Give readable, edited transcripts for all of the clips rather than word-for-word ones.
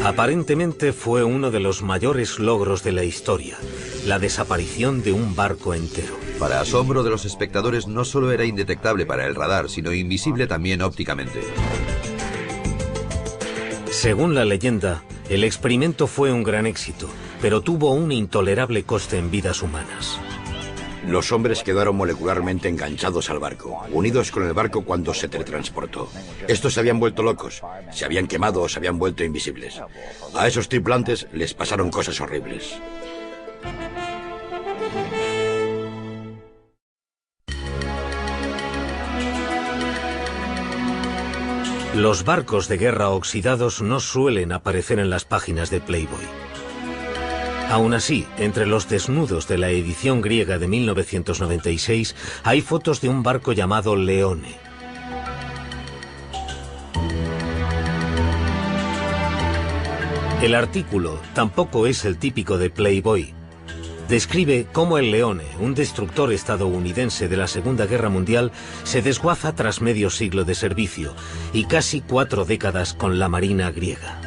Aparentemente fue uno de los mayores logros de la historia, la desaparición de un barco entero. Para asombro de los espectadores, no solo era indetectable para el radar, sino invisible también ópticamente. Según la leyenda, el experimento fue un gran éxito, pero tuvo un intolerable coste en vidas humanas. Los hombres quedaron molecularmente enganchados al barco, unidos con el barco cuando se teletransportó. Estos se habían vuelto locos, se habían quemado o se habían vuelto invisibles. A esos tripulantes les pasaron cosas horribles. Los barcos de guerra oxidados no suelen aparecer en las páginas de Playboy. Aún así, entre los desnudos de la edición griega de 1996 hay fotos de un barco llamado Leone. El artículo tampoco es el típico de Playboy. Describe cómo el Leone, un destructor estadounidense de la Segunda Guerra Mundial, se desguaza tras medio siglo de servicio y casi 4 décadas con la Marina griega.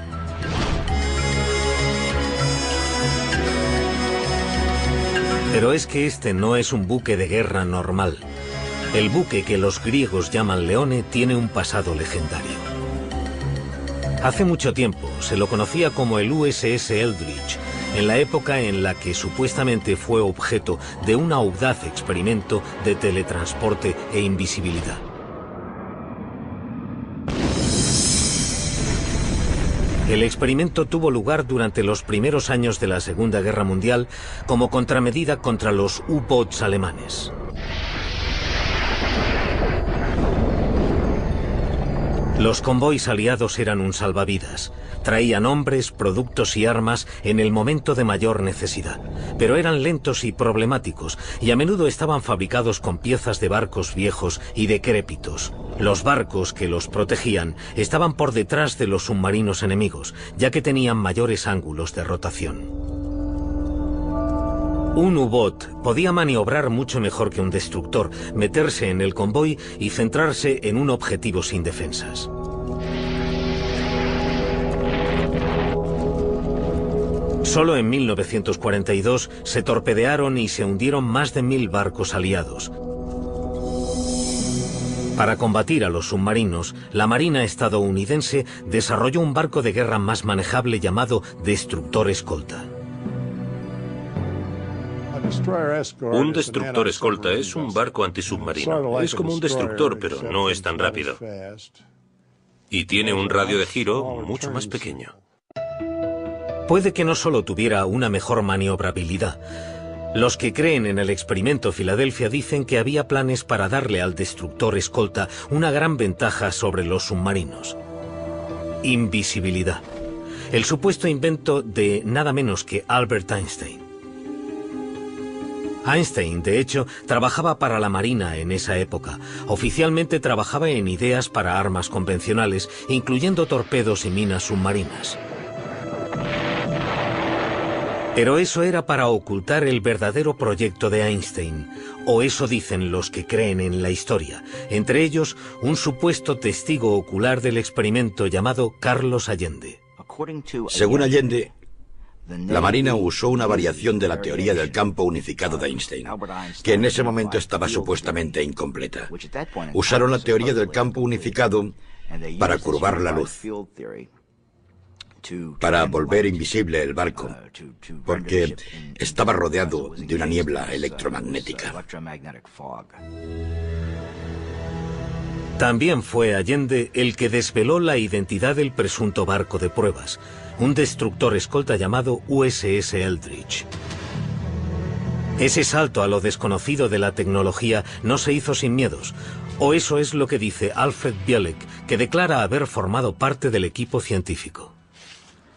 Pero es que este no es un buque de guerra normal. El buque que los griegos llaman Leone tiene un pasado legendario. Hace mucho tiempo se lo conocía como el USS Eldridge, en la época en la que supuestamente fue objeto de un audaz experimento de teletransporte e invisibilidad. El experimento tuvo lugar durante los primeros años de la Segunda Guerra Mundial como contramedida contra los U-boats alemanes. Los convoys aliados eran un salvavidas. Traían hombres, productos y armas en el momento de mayor necesidad, pero eran lentos y problemáticos, y a menudo estaban fabricados con piezas de barcos viejos y decrépitos. Los barcos que los protegían estaban por detrás de los submarinos enemigos, ya que tenían mayores ángulos de rotación. Un U-boat podía maniobrar mucho mejor que un destructor, meterse en el convoy y centrarse en un objetivo sin defensas. Solo en 1942 se torpedearon y se hundieron más de 1000 barcos aliados. Para combatir a los submarinos, la Marina estadounidense desarrolló un barco de guerra más manejable llamado destructor escolta. Un destructor escolta es un barco antisubmarino. Es como un destructor, pero no es tan rápido. Y tiene un radio de giro mucho más pequeño. Puede que no solo tuviera una mejor maniobrabilidad. Los que creen en el experimento Filadelfia dicen que había planes para darle al destructor escolta una gran ventaja sobre los submarinos. Invisibilidad. El supuesto invento de nada menos que Albert Einstein. Einstein, de hecho, trabajaba para la Marina en esa época. Oficialmente trabajaba en ideas para armas convencionales, incluyendo torpedos y minas submarinas. Pero eso era para ocultar el verdadero proyecto de Einstein, o eso dicen los que creen en la historia, entre ellos un supuesto testigo ocular del experimento llamado Carlos Allende. Según Allende, la Marina usó una variación de la teoría del campo unificado de Einstein, que en ese momento estaba supuestamente incompleta. Usaron la teoría del campo unificado para curvar la luz, para volver invisible el barco, porque estaba rodeado de una niebla electromagnética. También fue Allende el que desveló la identidad del presunto barco de pruebas, un destructor escolta llamado USS Eldridge. Ese salto a lo desconocido de la tecnología no se hizo sin miedos, o eso es lo que dice Alfred Bielek, que declara haber formado parte del equipo científico.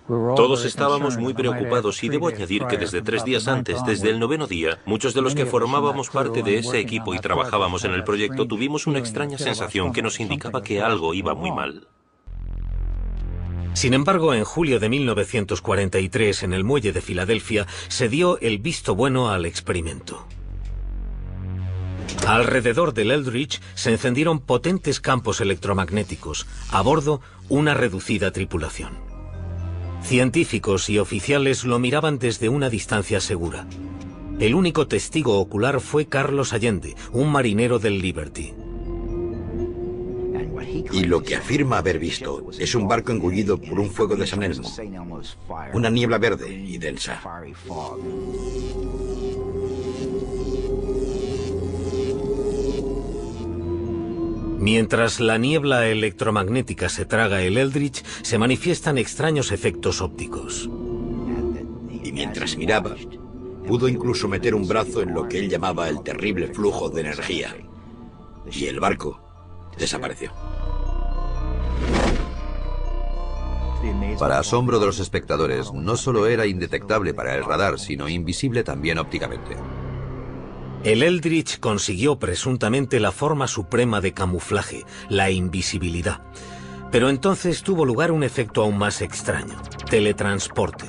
Todos estábamos muy preocupados y debo añadir que desde 3 días antes, desde el 9º día, muchos de los que formábamos parte de ese equipo y trabajábamos en el proyecto tuvimos una extraña sensación que nos indicaba que algo iba muy mal. Sin embargo, en julio de 1943, en el muelle de Filadelfia, se dio el visto bueno al experimento. Alrededor del Eldridge se encendieron potentes campos electromagnéticos. A bordo, una reducida tripulación. Científicos y oficiales lo miraban desde una distancia segura. El único testigo ocular fue Carlos Allende, un marinero del Liberty. Y lo que afirma haber visto es un barco engullido por un fuego de San Elmo, una niebla verde y densa. Mientras la niebla electromagnética se traga el Eldridge, se manifiestan extraños efectos ópticos. Y mientras miraba, pudo incluso meter un brazo en lo que él llamaba el terrible flujo de energía. Y el barco desapareció. Para asombro de los espectadores, no solo era indetectable para el radar, sino invisible también ópticamente. El Eldridge consiguió presuntamente la forma suprema de camuflaje, la invisibilidad. Pero entonces tuvo lugar un efecto aún más extraño: teletransporte.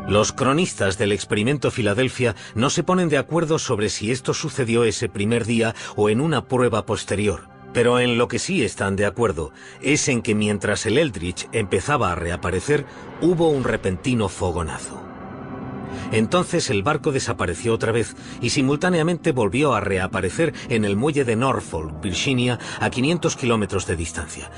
Los cronistas del experimento Filadelfia no se ponen de acuerdo sobre si esto sucedió ese primer día o en una prueba posterior. Pero en lo que sí están de acuerdo es en que mientras el Eldridge empezaba a reaparecer, hubo un repentino fogonazo. Entonces el barco desapareció otra vez y simultáneamente volvió a reaparecer en el muelle de Norfolk, Virginia, a 500 kilómetros de distancia.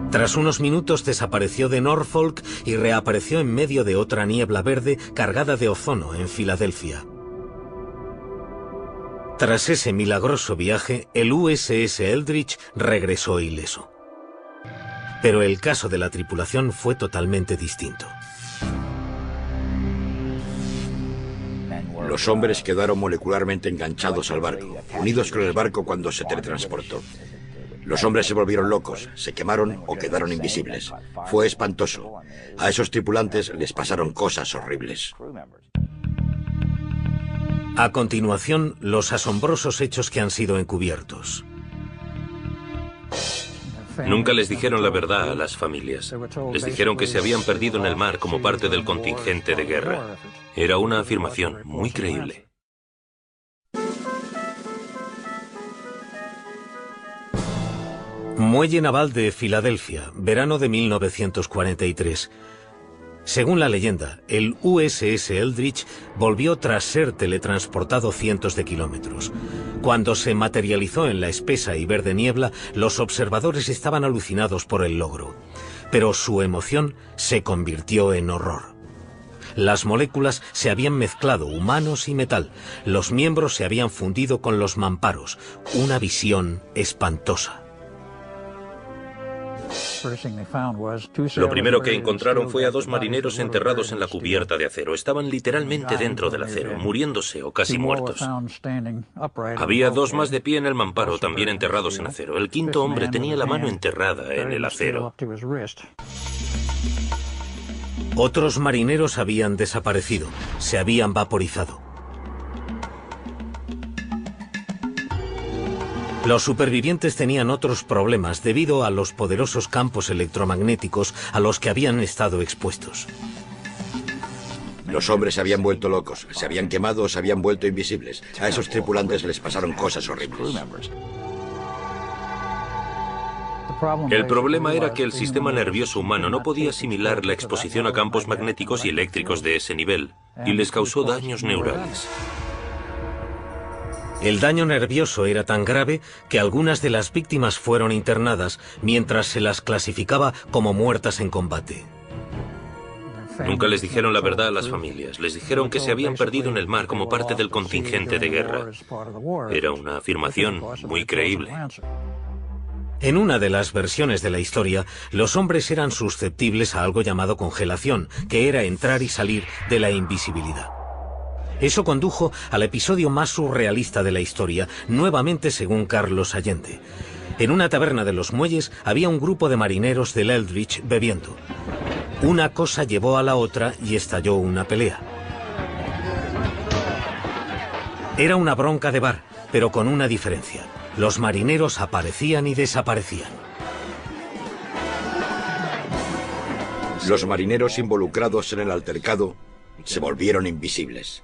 Tras unos minutos desapareció de Norfolk y reapareció en medio de otra niebla verde cargada de ozono en Filadelfia. Tras ese milagroso viaje, el USS Eldridge regresó ileso. Pero el caso de la tripulación fue totalmente distinto. Los hombres quedaron molecularmente enganchados al barco, unidos con el barco cuando se teletransportó. Los hombres se volvieron locos, se quemaron o quedaron invisibles. Fue espantoso. A esos tripulantes les pasaron cosas horribles. A continuación, los asombrosos hechos que han sido encubiertos. Nunca les dijeron la verdad a las familias. Les dijeron que se habían perdido en el mar como parte del contingente de guerra. Era una afirmación muy creíble. Muelle naval de Filadelfia, verano de 1943. Según la leyenda, el USS Eldridge volvió tras ser teletransportado cientos de kilómetros. Cuando se materializó en la espesa y verde niebla, los observadores estaban alucinados por el logro. Pero su emoción se convirtió en horror. Las moléculas se habían mezclado, humanos y metal. Los miembros se habían fundido con los mamparos. Una visión espantosa. Lo primero que encontraron fue a dos marineros enterrados en la cubierta de acero. Estaban literalmente dentro del acero, muriéndose o casi muertos. Había dos más de pie en el mamparo, también enterrados en acero. El quinto hombre tenía la mano enterrada en el acero. Otros marineros habían desaparecido, se habían vaporizado. Los supervivientes tenían otros problemas debido a los poderosos campos electromagnéticos a los que habían estado expuestos. Los hombres se habían vuelto locos, se habían quemado o se habían vuelto invisibles. A esos tripulantes les pasaron cosas horribles. El problema era que el sistema nervioso humano no podía asimilar la exposición a campos magnéticos y eléctricos de ese nivel, y les causó daños neurales. El daño nervioso era tan grave que algunas de las víctimas fueron internadas mientras se las clasificaba como muertas en combate. Nunca les dijeron la verdad a las familias. Les dijeron que se habían perdido en el mar como parte del contingente de guerra. Era una afirmación muy creíble. En una de las versiones de la historia, los hombres eran susceptibles a algo llamado congelación, que era entrar y salir de la invisibilidad. Eso condujo al episodio más surrealista de la historia, nuevamente según Carlos Allende. En una taberna de los muelles había un grupo de marineros del Eldridge bebiendo. Una cosa llevó a la otra y estalló una pelea. Era una bronca de bar, pero con una diferencia. Los marineros aparecían y desaparecían. Los marineros involucrados en el altercado se volvieron invisibles.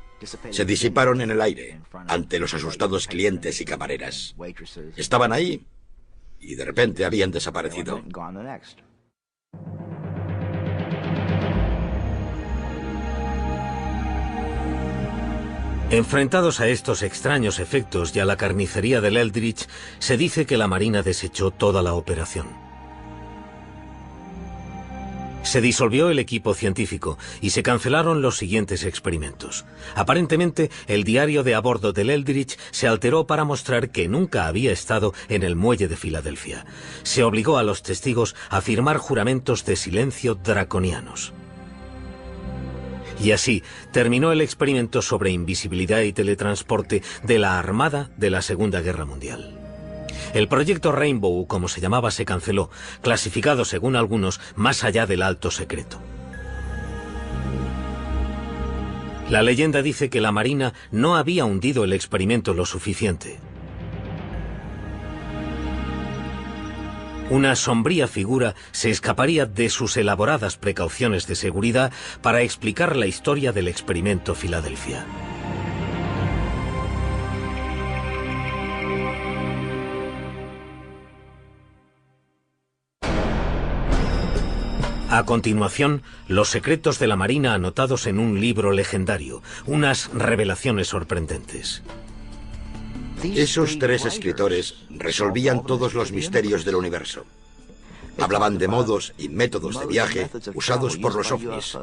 se disiparon en el aire ante los asustados clientes y camareras. Estaban ahí y de repente habían desaparecido. Enfrentados a estos extraños efectos y a la carnicería del Eldridge, se dice que la Marina desechó toda la operación. Se disolvió el equipo científico y se cancelaron los siguientes experimentos. Aparentemente, el diario de a bordo del Eldridge se alteró para mostrar que nunca había estado en el muelle de Filadelfia. Se obligó a los testigos a firmar juramentos de silencio draconianos. Y así terminó el experimento sobre invisibilidad y teletransporte de la Armada de la Segunda Guerra Mundial. El proyecto Rainbow, como se llamaba, se canceló, clasificado según algunos más allá del alto secreto. La leyenda dice que la Marina no había hundido el experimento lo suficiente. Una sombría figura se escaparía de sus elaboradas precauciones de seguridad para explicar la historia del experimento Filadelfia. A continuación, los secretos de la Marina anotados en un libro legendario, unas revelaciones sorprendentes. Esos tres escritores resolvían todos los misterios del universo. Hablaban de modos y métodos de viaje usados por los ovnis.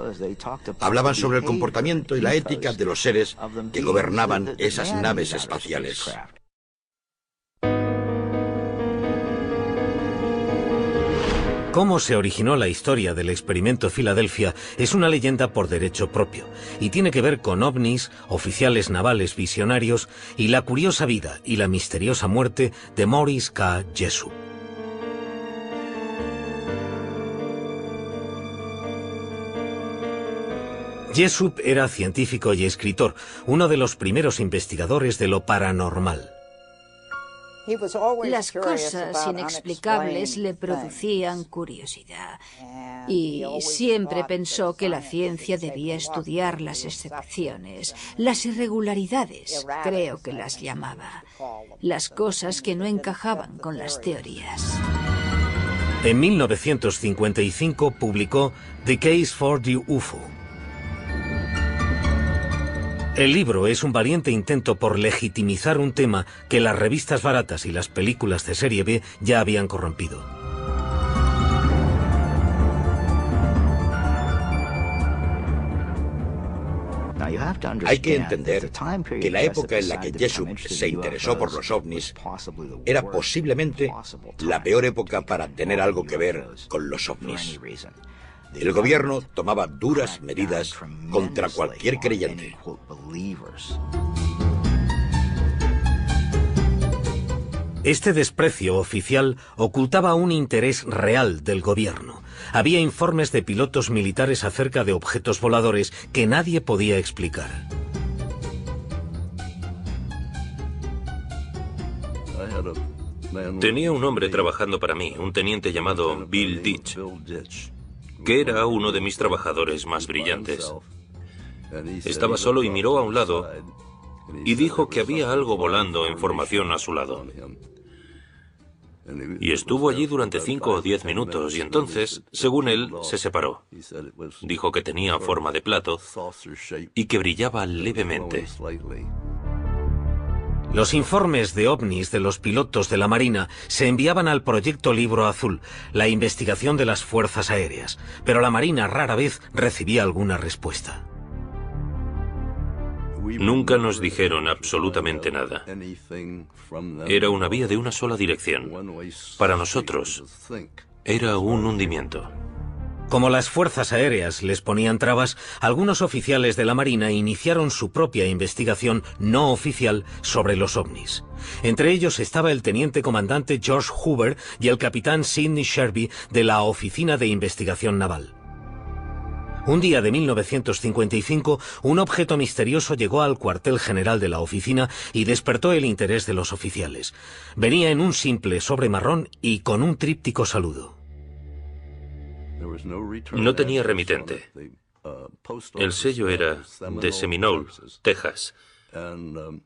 Hablaban sobre el comportamiento y la ética de los seres que gobernaban esas naves espaciales. Cómo se originó la historia del experimento Filadelfia es una leyenda por derecho propio y tiene que ver con ovnis, oficiales navales visionarios y la curiosa vida y la misteriosa muerte de Maurice K. Jessup. Jessup era científico y escritor, uno de los primeros investigadores de lo paranormal. Las cosas inexplicables le producían curiosidad y siempre pensó que la ciencia debía estudiar las excepciones, las irregularidades, creo que las llamaba, las cosas que no encajaban con las teorías. En 1955 publicó The Case for the UFO. El libro es un valiente intento por legitimizar un tema que las revistas baratas y las películas de serie B ya habían corrompido. Hay que entender que la época en la que Jessup se interesó por los ovnis era posiblemente la peor época para tener algo que ver con los ovnis. El gobierno tomaba duras medidas contra cualquier creyente. Este desprecio oficial ocultaba un interés real del gobierno. Había informes de pilotos militares acerca de objetos voladores que nadie podía explicar. Tenía un hombre trabajando para mí, un teniente llamado Bill Ditch, que era uno de mis trabajadores más brillantes. Estaba solo y miró a un lado y dijo que había algo volando en formación a su lado. Y estuvo allí durante 5 o 10 minutos y entonces, según él, se separó. Dijo que tenía forma de plato y que brillaba levemente. Los informes de ovnis de los pilotos de la Marina se enviaban al Proyecto Libro Azul, la investigación de las fuerzas aéreas, pero la Marina rara vez recibía alguna respuesta. Nunca nos dijeron absolutamente nada. Era una vía de una sola dirección. Para nosotros, era un hundimiento. Como las fuerzas aéreas les ponían trabas, algunos oficiales de la Marina iniciaron su propia investigación no oficial sobre los ovnis. Entre ellos estaba el teniente comandante George Hoover y el capitán Sidney Sherby de la Oficina de Investigación Naval. Un día de 1955, un objeto misterioso llegó al cuartel general de la oficina y despertó el interés de los oficiales. Venía en un simple sobre marrón y con un tríptico saludo. No tenía remitente. El sello era de Seminole, Texas,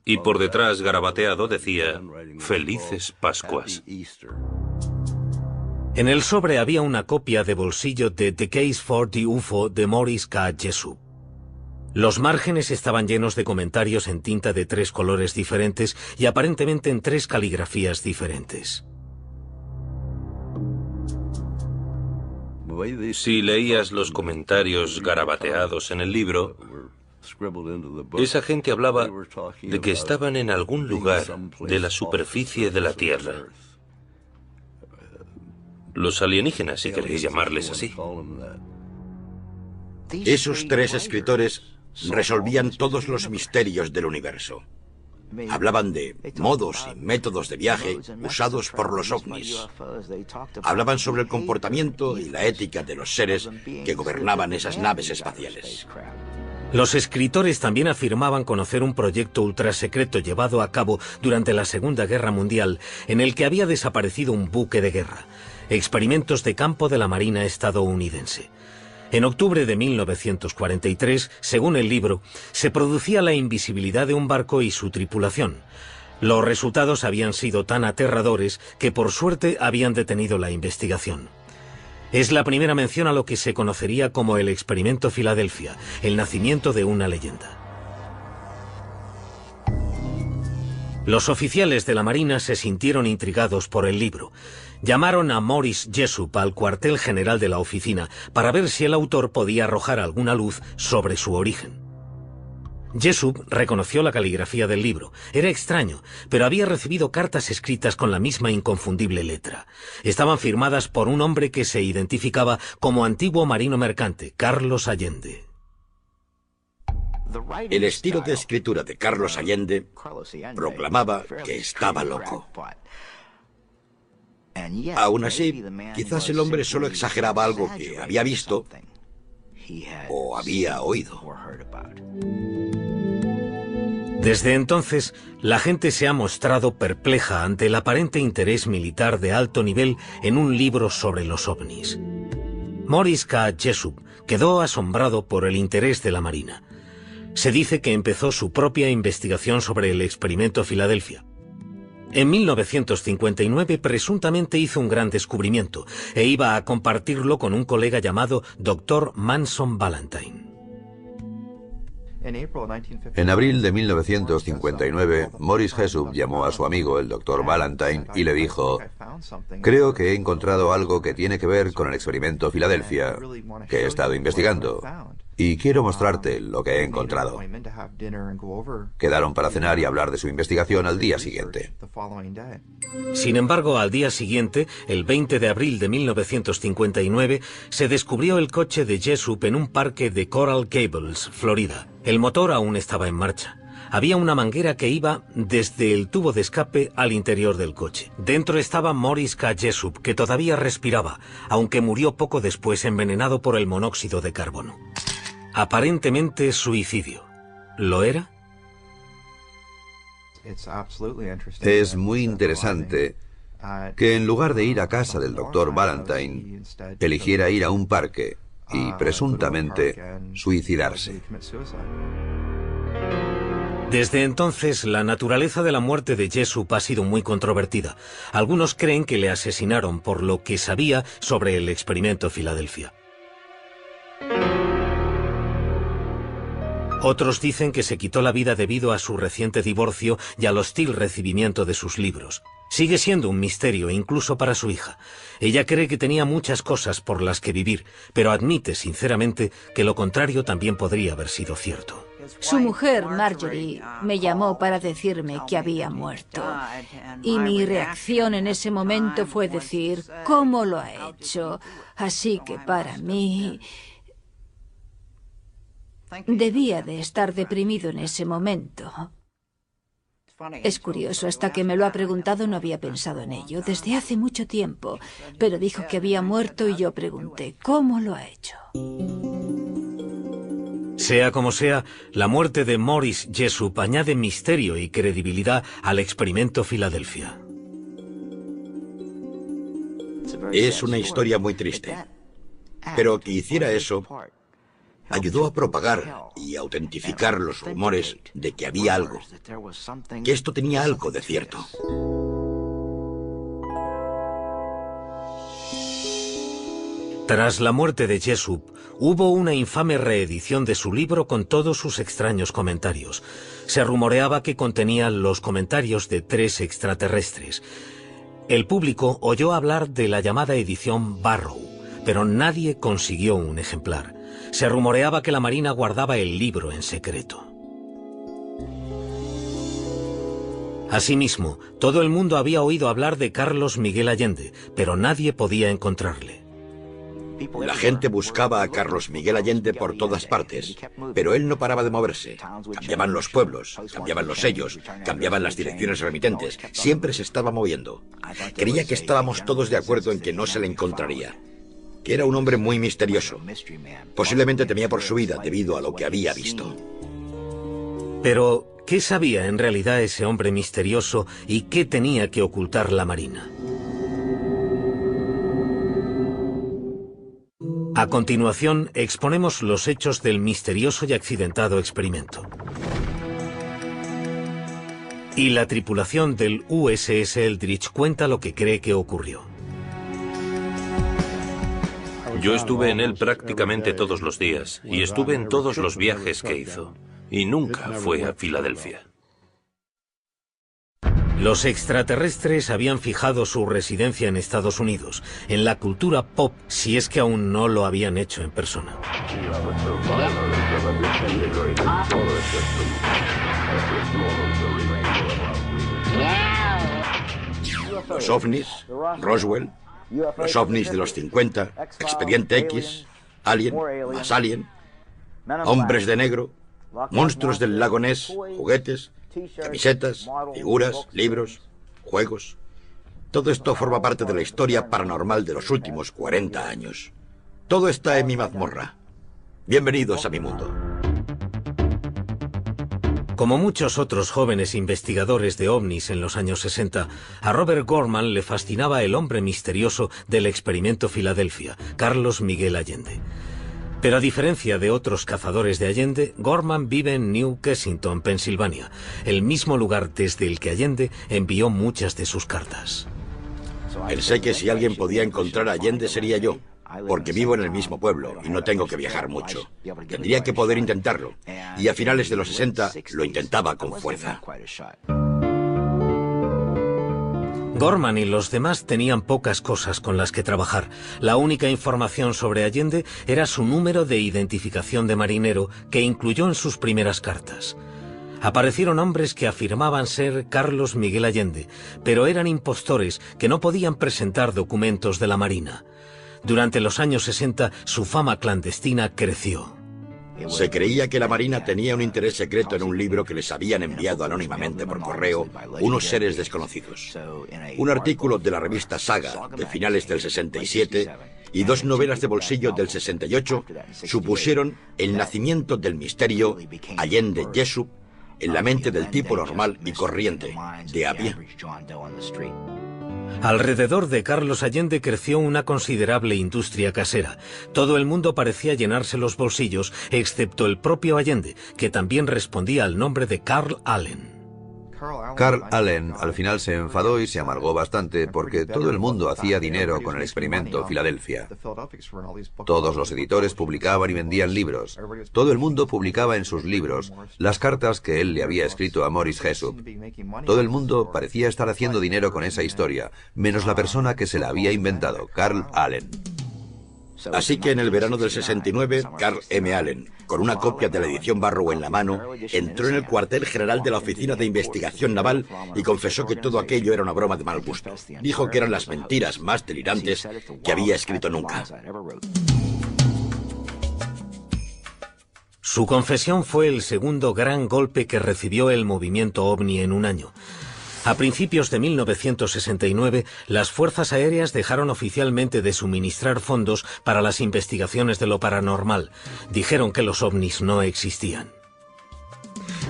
y por detrás, garabateado, decía Felices Pascuas. En el sobre había una copia de bolsillo de The Case for the UFO de Morris K. Jessup. Los márgenes estaban llenos de comentarios en tinta de 3 colores diferentes y aparentemente en 3 caligrafías diferentes. Si leías los comentarios garabateados en el libro, esa gente hablaba de que estaban en algún lugar de la superficie de la Tierra. Los alienígenas, si queréis llamarles así. Esos 3 escritores resolvían todos los misterios del universo. Hablaban de modos y métodos de viaje usados por los ovnis. Hablaban sobre el comportamiento y la ética de los seres que gobernaban esas naves espaciales. Los escritores también afirmaban conocer un proyecto ultrasecreto llevado a cabo durante la Segunda Guerra Mundial en el que había desaparecido un buque de guerra. Experimentos de campo de la Marina estadounidense. En octubre de 1943, según el libro, se producía la invisibilidad de un barco y su tripulación. Los resultados habían sido tan aterradores que por suerte habían detenido la investigación. Es la primera mención a lo que se conocería como el Experimento Filadelfia, el nacimiento de una leyenda. Los oficiales de la Marina se sintieron intrigados por el libro. Llamaron a Morris Jessup al cuartel general de la oficina para ver si el autor podía arrojar alguna luz sobre su origen. Jessup reconoció la caligrafía del libro. Era extraño, pero había recibido cartas escritas con la misma inconfundible letra. Estaban firmadas por un hombre que se identificaba como antiguo marino mercante, Carlos Allende. El estilo de escritura de Carlos Allende proclamaba que estaba loco. Aún así, quizás el hombre solo exageraba algo que había visto o había oído. Desde entonces, la gente se ha mostrado perpleja ante el aparente interés militar de alto nivel en un libro sobre los ovnis. Morris K. Jessup quedó asombrado por el interés de la Marina. Se dice que empezó su propia investigación sobre el experimento Filadelfia. En 1959 presuntamente hizo un gran descubrimiento e iba a compartirlo con un colega llamado Dr. Manson Valentine. En abril de 1959, Morris Jessup llamó a su amigo, el Dr. Valentine, y le dijo: creo que he encontrado algo que tiene que ver con el experimento Filadelfia, que he estado investigando, y quiero mostrarte lo que he encontrado. Quedaron para cenar y hablar de su investigación al día siguiente. Sin embargo, al día siguiente, el 20 de abril de 1959, se descubrió el coche de Jessup en un parque de Coral Gables, Florida. El motor aún estaba en marcha. Había una manguera que iba desde el tubo de escape al interior del coche. Dentro estaba Morris K. Jessup, que todavía respiraba, aunque murió poco después envenenado por el monóxido de carbono. Aparentemente suicidio. ¿Lo era? Es muy interesante que en lugar de ir a casa del Dr. Valentine, eligiera ir a un parque y presuntamente suicidarse. Desde entonces, la naturaleza de la muerte de Jessup ha sido muy controvertida. Algunos creen que le asesinaron por lo que sabía sobre el experimento Filadelfia. Otros dicen que se quitó la vida debido a su reciente divorcio y al hostil recibimiento de sus libros. Sigue siendo un misterio incluso para su hija. Ella cree que tenía muchas cosas por las que vivir, pero admite sinceramente que lo contrario también podría haber sido cierto. Su mujer, Marjorie, me llamó para decirme que había muerto. Y mi reacción en ese momento fue decir, ¿cómo lo ha hecho? Así que para mí debía de estar deprimido en ese momento. Es curioso, hasta que me lo ha preguntado no había pensado en ello, desde hace mucho tiempo. Pero dijo que había muerto y yo pregunté, ¿cómo lo ha hecho? Sea como sea, la muerte de Morris Jessup añade misterio y credibilidad al experimento Filadelfia. Es una historia muy triste. Pero que hiciera eso ayudó a propagar y autentificar los rumores de que había algo, que esto tenía algo de cierto. Tras la muerte de Jessup, hubo una infame reedición de su libro con todos sus extraños comentarios. Se rumoreaba que contenía los comentarios de 3 extraterrestres. El público oyó hablar de la llamada edición Barrow, pero nadie consiguió un ejemplar. Se rumoreaba que la Marina guardaba el libro en secreto. Asimismo, todo el mundo había oído hablar de Carlos Miguel Allende, pero nadie podía encontrarle. La gente buscaba a Carlos Miguel Allende por todas partes, pero él no paraba de moverse. Cambiaban los pueblos, cambiaban los sellos, cambiaban las direcciones remitentes. Siempre se estaba moviendo. Creía que estábamos todos de acuerdo en que no se le encontraría, que era un hombre muy misterioso. Posiblemente temía por su vida debido a lo que había visto. Pero, ¿qué sabía en realidad ese hombre misterioso y qué tenía que ocultar la Marina? A continuación, exponemos los hechos del misterioso y accidentado experimento. Y la tripulación del USS Eldridge cuenta lo que cree que ocurrió. Yo estuve en él prácticamente todos los días y estuve en todos los viajes que hizo. Y nunca fue a Filadelfia. Los extraterrestres habían fijado su residencia en Estados Unidos, en la cultura pop, si es que aún no lo habían hecho en persona. Los ovnis, Roswell, los ovnis de los 50, Expediente X, Alien, más Alien, hombres de negro, monstruos del lago Ness, juguetes, camisetas, figuras, libros, juegos. Todo esto forma parte de la historia paranormal de los últimos 40 años. Todo está en mi mazmorra. Bienvenidos a mi mundo. Como muchos otros jóvenes investigadores de ovnis en los años 60, a Robert Gorman le fascinaba el hombre misterioso del experimento Filadelfia, Carlos Miguel Allende. Pero a diferencia de otros cazadores de Allende, Gorman vive en New Kensington, Pensilvania, el mismo lugar desde el que Allende envió muchas de sus cartas. Pensé que si alguien podía encontrar a Allende sería yo, porque vivo en el mismo pueblo y no tengo que viajar mucho. Tendría que poder intentarlo, y a finales de los 60 lo intentaba con fuerza. Gorman y los demás tenían pocas cosas con las que trabajar. La única información sobre Allende era su número de identificación de marinero, que incluyó en sus primeras cartas. Aparecieron hombres que afirmaban ser Carlos Miguel Allende, pero eran impostores que no podían presentar documentos de la Marina. Durante los años 60, su fama clandestina creció. Se creía que la Marina tenía un interés secreto en un libro que les habían enviado anónimamente por correo unos seres desconocidos. Un artículo de la revista Saga de finales del 67 y 2 novelas de bolsillo del 68 supusieron el nacimiento del misterio Allende Jessup en la mente del tipo normal y corriente, de a pie. Alrededor de Carlos Allende creció una considerable industria casera. Todo el mundo parecía llenarse los bolsillos, excepto el propio Allende, que también respondía al nombre de Carl Allen. Carl Allen al final se enfadó y se amargó bastante porque todo el mundo hacía dinero con el experimento Filadelfia. Todos los editores publicaban y vendían libros. Todo el mundo publicaba en sus libros las cartas que él le había escrito a Morris Jessup. Todo el mundo parecía estar haciendo dinero con esa historia, menos la persona que se la había inventado, Carl Allen. Así que en el verano del 69, Carl M. Allen, con una copia de la edición Barrow en la mano, entró en el cuartel general de la Oficina de Investigación Naval y confesó que todo aquello era una broma de mal gusto. Dijo que eran las mentiras más delirantes que había escrito nunca. Su confesión fue el segundo gran golpe que recibió el movimiento OVNI en un año. A principios de 1969, las fuerzas aéreas dejaron oficialmente de suministrar fondos para las investigaciones de lo paranormal. Dijeron que los ovnis no existían.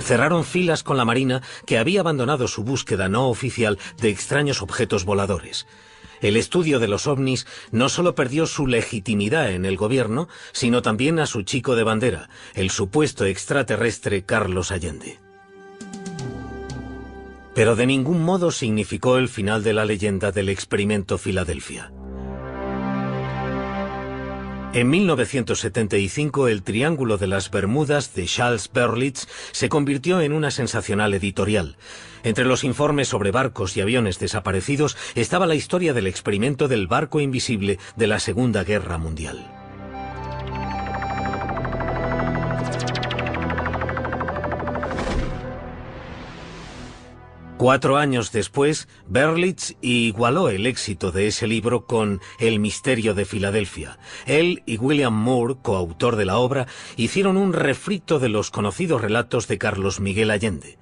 Cerraron filas con la Marina, que había abandonado su búsqueda no oficial de extraños objetos voladores. El estudio de los ovnis no solo perdió su legitimidad en el gobierno, sino también a su chico de bandera, el supuesto extraterrestre Carlos Allende. Pero de ningún modo significó el final de la leyenda del experimento Filadelfia. En 1975, el Triángulo de las Bermudas de Charles Berlitz se convirtió en una sensacional editorial. Entre los informes sobre barcos y aviones desaparecidos estaba la historia del experimento del barco invisible de la Segunda Guerra Mundial. Cuatro años después, Berlitz igualó el éxito de ese libro con El misterio de Filadelfia. Él y William Moore, coautor de la obra, hicieron un refrito de los conocidos relatos de Carlos Miguel Allende.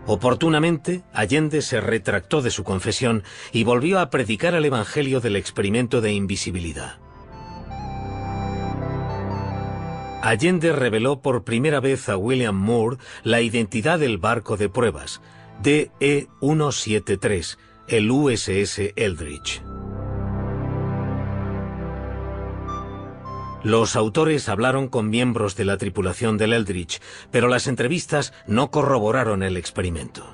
Oportunamente, Allende se retractó de su confesión y volvió a predicar el evangelio del experimento de invisibilidad. Allende reveló por primera vez a William Moore la identidad del barco de pruebas, DE-173, el USS Eldridge. Los autores hablaron con miembros de la tripulación del Eldridge, pero las entrevistas no corroboraron el experimento.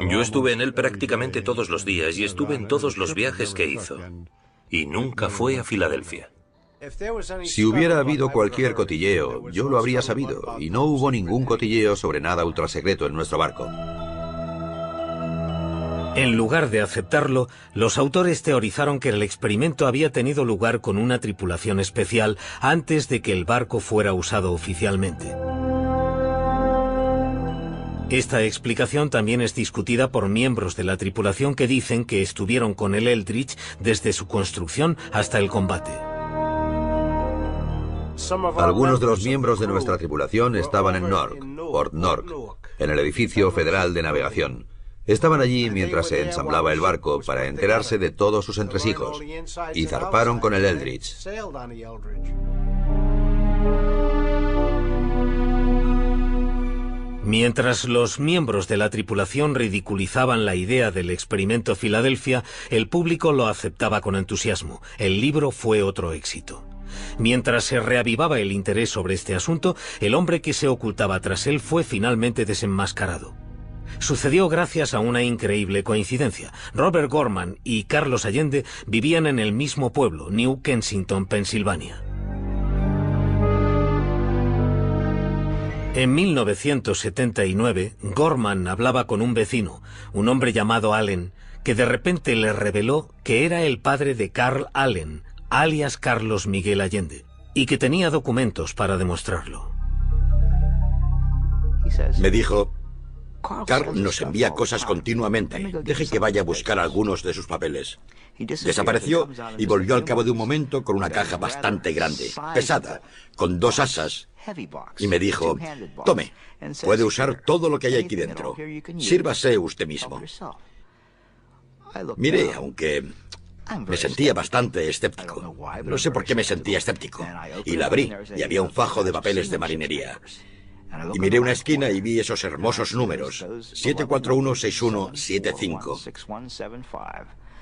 Yo estuve en él prácticamente todos los días y estuve en todos los viajes que hizo. Y nunca fue a Filadelfia. Si hubiera habido cualquier cotilleo, yo lo habría sabido, y no hubo ningún cotilleo sobre nada ultrasecreto en nuestro barco. En lugar de aceptarlo, los autores teorizaron que el experimento había tenido lugar con una tripulación especial antes de que el barco fuera usado oficialmente. Esta explicación también es discutida por miembros de la tripulación que dicen que estuvieron con el Eldridge desde su construcción hasta el combate. Algunos de los miembros de nuestra tripulación estaban en Newark, Port Newark, en el edificio federal de navegación. Estaban allí mientras se ensamblaba el barco para enterarse de todos sus entresijos, y zarparon con el Eldridge. Mientras los miembros de la tripulación ridiculizaban la idea del experimento Filadelfia, el público lo aceptaba con entusiasmo. El libro fue otro éxito. Mientras se reavivaba el interés sobre este asunto, el hombre que se ocultaba tras él fue finalmente desenmascarado. Sucedió gracias a una increíble coincidencia. Robert Gorman y Carlos Allende vivían en el mismo pueblo, New Kensington, Pensilvania. En 1979, Gorman hablaba con un vecino, un hombre llamado Allen, que de repente le reveló que era el padre de Carl Allen, alias Carlos Miguel Allende, y que tenía documentos para demostrarlo. Me dijo: Carl nos envía cosas continuamente. Deje que vaya a buscar algunos de sus papeles. Desapareció y volvió al cabo de un momento con una caja bastante grande, pesada, con 2 asas, y me dijo: tome, puede usar todo lo que hay aquí dentro. Sírvase usted mismo. Mire, aunque me sentía bastante escéptico. No sé por qué me sentía escéptico. Y la abrí, y había un fajo de papeles de marinería. Y miré una esquina y vi esos hermosos números: 7416175.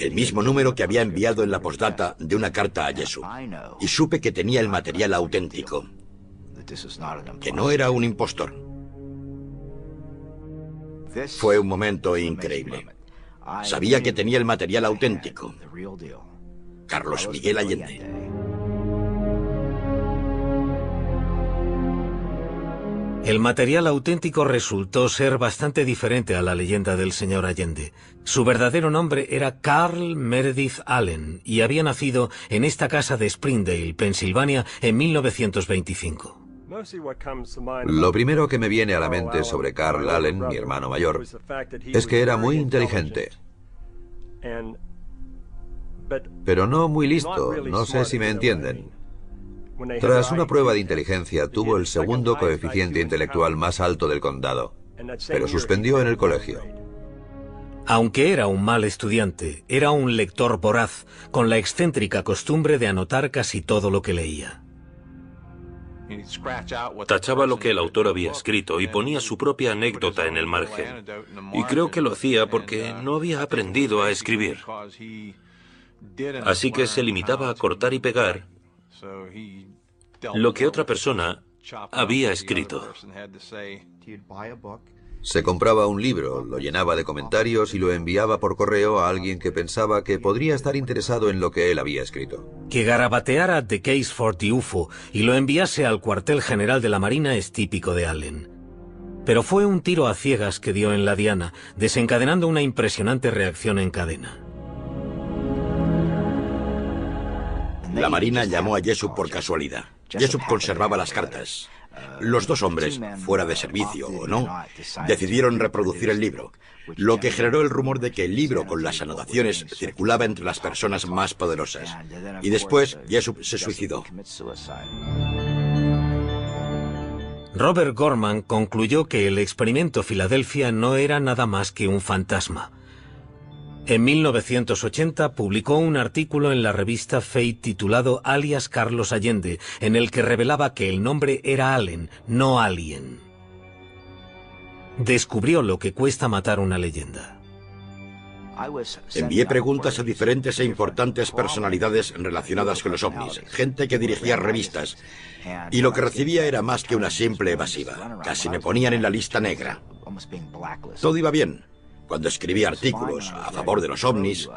El mismo número que había enviado en la postdata de una carta a Jesús. Y supe que tenía el material auténtico, que no era un impostor. Fue un momento increíble. Sabía que tenía el material auténtico. Carlos Miguel Allende. El material auténtico resultó ser bastante diferente a la leyenda del señor Allende. Su verdadero nombre era Carl Meredith Allen y había nacido en esta casa de Springdale, Pensilvania, en 1925. Lo primero que me viene a la mente sobre Carl Allen, mi hermano mayor, es que era muy inteligente, pero no muy listo, no sé si me entienden. Tras una prueba de inteligencia, tuvo el segundo coeficiente intelectual más alto del condado, pero suspendió en el colegio. Aunque era un mal estudiante, era un lector voraz, con la excéntrica costumbre de anotar casi todo lo que leía. Tachaba lo que el autor había escrito y ponía su propia anécdota en el margen. Y creo que lo hacía porque no había aprendido a escribir. Así que se limitaba a cortar y pegar lo que otra persona había escrito. Se compraba un libro, lo llenaba de comentarios y lo enviaba por correo a alguien que pensaba que podría estar interesado en lo que él había escrito. Que garabateara The Case for the UFO y lo enviase al cuartel general de la Marina es típico de Allen. Pero fue un tiro a ciegas que dio en la diana, desencadenando una impresionante reacción en cadena. La Marina llamó a Jessup por casualidad. Jessup conservaba las cartas. Los dos hombres, fuera de servicio o no, decidieron reproducir el libro, lo que generó el rumor de que el libro con las anotaciones circulaba entre las personas más poderosas. Y después, Jessup se suicidó. Robert Gorman concluyó que el experimento Filadelfia no era nada más que un fantasma. En 1980 publicó un artículo en la revista Fate titulado Alias Carlos Allende, en el que revelaba que el nombre era Allen, no Alien. Descubrió lo que cuesta matar una leyenda. Envié preguntas a diferentes e importantes personalidades relacionadas con los ovnis, gente que dirigía revistas, y lo que recibía era más que una simple evasiva. Casi me ponían en la lista negra. Todo iba bien cuando escribía artículos a favor de los ovnis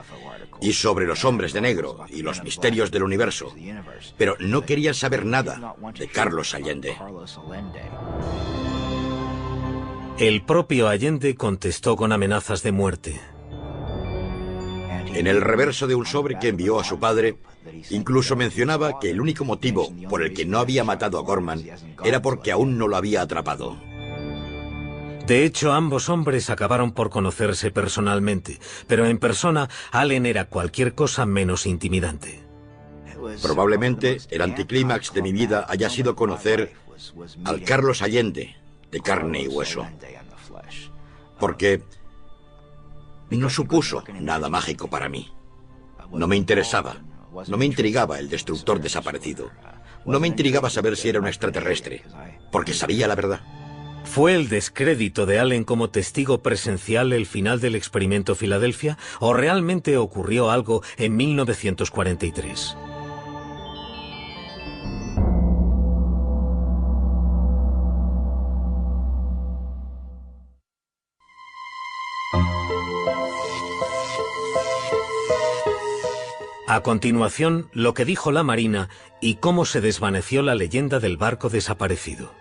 y sobre los hombres de negro y los misterios del universo, pero no querían saber nada de Carlos Allende. El propio Allende contestó con amenazas de muerte. En el reverso de un sobre que envió a su padre, incluso mencionaba que el único motivo por el que no había matado a Gorman era porque aún no lo había atrapado. De hecho, ambos hombres acabaron por conocerse personalmente, pero en persona Allen era cualquier cosa menos intimidante. Probablemente el anticlímax de mi vida haya sido conocer al Carlos Allende de carne y hueso, porque no supuso nada mágico para mí. No me interesaba, no me intrigaba el destructor desaparecido, no me intrigaba saber si era un extraterrestre, porque sabía la verdad. ¿Fue el descrédito de Allen como testigo presencial el final del experimento Filadelfia o realmente ocurrió algo en 1943? A continuación, lo que dijo la Marina y cómo se desvaneció la leyenda del barco desaparecido.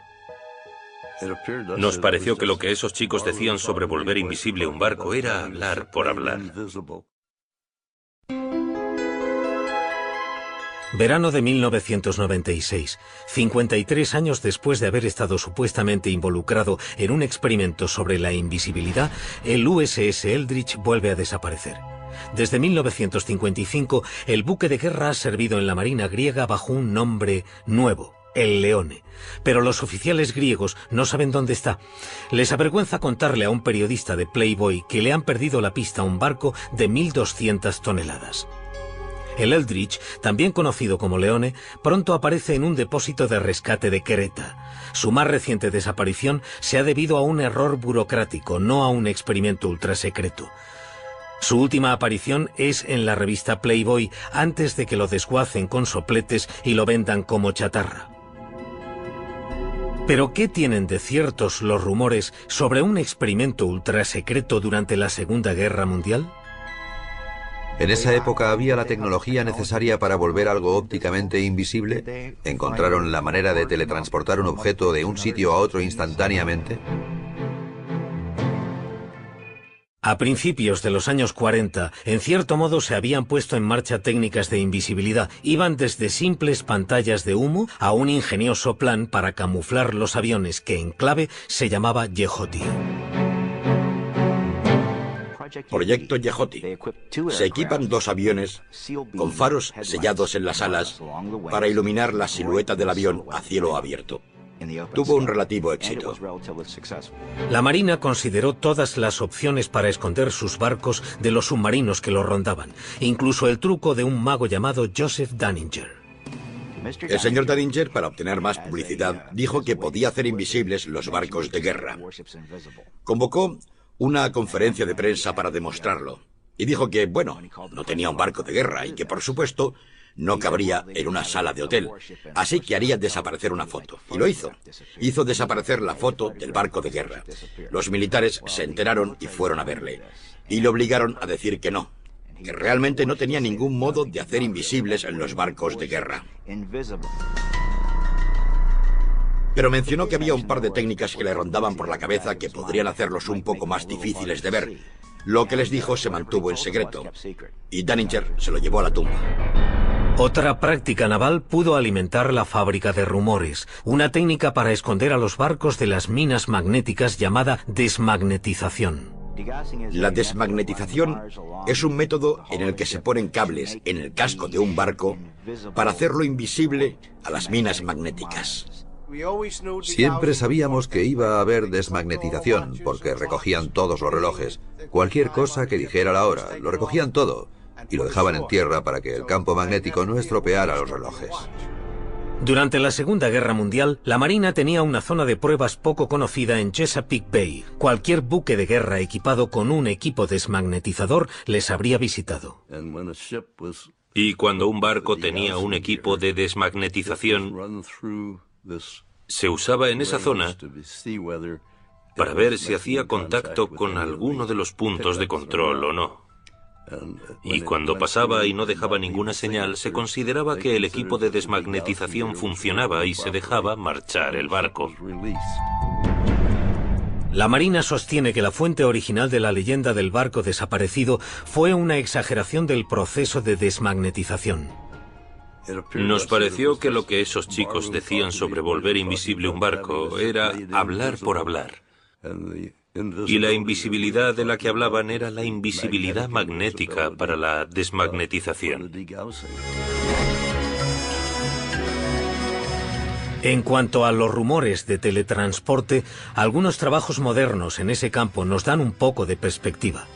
Nos pareció que lo que esos chicos decían sobre volver invisible un barco era hablar por hablar. Verano de 1996, 53 años después de haber estado supuestamente involucrado en un experimento sobre la invisibilidad, el USS Eldridge vuelve a desaparecer. Desde 1955, el buque de guerra ha servido en la Marina griega bajo un nombre nuevo, el Leone. Pero los oficiales griegos no saben dónde está. Les avergüenza contarle a un periodista de Playboy que le han perdido la pista a un barco de 1.200 toneladas. El Eldridge, también conocido como Leone, pronto aparece en un depósito de rescate de Creta. Su más reciente desaparición se ha debido a un error burocrático, no a un experimento ultrasecreto. Su última aparición es en la revista Playboy antes de que lo desguacen con sopletes y lo vendan como chatarra. ¿Pero qué tienen de ciertos los rumores sobre un experimento ultrasecreto durante la Segunda Guerra Mundial? En esa época había la tecnología necesaria para volver algo ópticamente invisible. ¿Encontraron la manera de teletransportar un objeto de un sitio a otro instantáneamente? A principios de los años 40, en cierto modo se habían puesto en marcha técnicas de invisibilidad. Iban desde simples pantallas de humo a un ingenioso plan para camuflar los aviones que en clave se llamaba Yehoti. Proyecto Yehoti. Se equipan 2 aviones con faros sellados en las alas para iluminar la silueta del avión a cielo abierto. Tuvo un relativo éxito. La Marina consideró todas las opciones para esconder sus barcos de los submarinos que los rondaban, incluso el truco de un mago llamado Joseph Dunninger. El señor Dadinger, para obtener más publicidad, dijo que podía hacer invisibles los barcos de guerra. Convocó una conferencia de prensa para demostrarlo. Y dijo que, bueno, no tenía un barco de guerra y que, por supuesto, no cabría en una sala de hotel. Así que haría desaparecer una foto. Y lo hizo. Hizo desaparecer la foto del barco de guerra. Los militares se enteraron y fueron a verle. Y le obligaron a decir que no, que realmente no tenía ningún modo de hacer invisibles los barcos de guerra. Pero mencionó que había un par de técnicas que le rondaban por la cabeza que podrían hacerlos un poco más difíciles de ver. Lo que les dijo se mantuvo en secreto. Y Dadinger se lo llevó a la tumba. Otra práctica naval pudo alimentar la fábrica de rumores, una técnica para esconder a los barcos de las minas magnéticas llamada desmagnetización. La desmagnetización es un método en el que se ponen cables en el casco de un barco para hacerlo invisible a las minas magnéticas. Siempre sabíamos que iba a haber desmagnetización, porque recogían todos los relojes. Cualquier cosa que dijera la hora, lo recogían todo, y lo dejaban en tierra para que el campo magnético no estropeara los relojes. Durante la Segunda Guerra Mundial, la Marina tenía una zona de pruebas poco conocida en Chesapeake Bay. Cualquier buque de guerra equipado con un equipo desmagnetizador les habría visitado. Y cuando un barco tenía un equipo de desmagnetización, se usaba en esa zona para ver si hacía contacto con alguno de los puntos de control o no. Y cuando pasaba y no dejaba ninguna señal, se consideraba que el equipo de desmagnetización funcionaba y se dejaba marchar el barco. La Marina sostiene que la fuente original de la leyenda del barco desaparecido fue una exageración del proceso de desmagnetización. Nos pareció que lo que esos chicos decían sobre volver invisible un barco era hablar por hablar. Y la invisibilidad de la que hablaban era la invisibilidad magnética para la desmagnetización. En cuanto a los rumores de teletransporte, algunos trabajos modernos en ese campo nos dan un poco de perspectiva.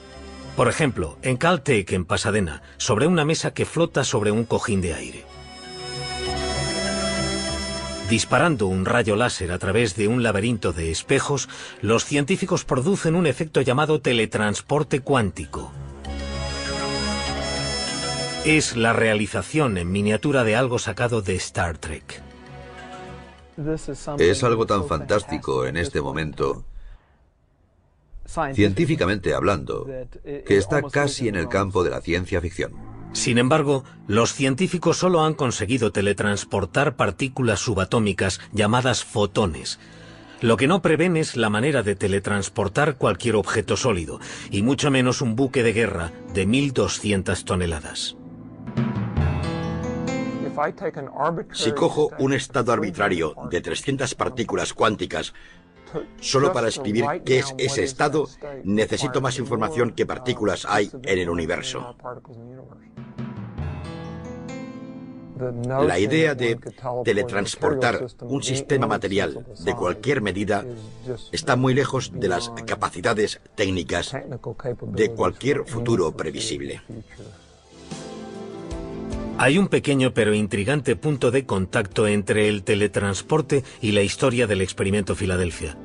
Por ejemplo, en Caltech, en Pasadena, sobre una mesa que flota sobre un cojín de aire. Disparando un rayo láser a través de un laberinto de espejos, los científicos producen un efecto llamado teletransporte cuántico. Es la realización en miniatura de algo sacado de Star Trek. Es algo tan fantástico en este momento, científicamente hablando, que está casi en el campo de la ciencia ficción. Sin embargo, los científicos solo han conseguido teletransportar partículas subatómicas llamadas fotones. Lo que no prevén es la manera de teletransportar cualquier objeto sólido, y mucho menos un buque de guerra de 1.200 toneladas. Si cojo un estado arbitrario de 300 partículas cuánticas solo para escribir qué es ese estado, necesito más información que partículas hay en el universo. La idea de teletransportar un sistema material de cualquier medida está muy lejos de las capacidades técnicas de cualquier futuro previsible. Hay un pequeño pero intrigante punto de contacto entre el teletransporte y la historia del experimento Filadelfia.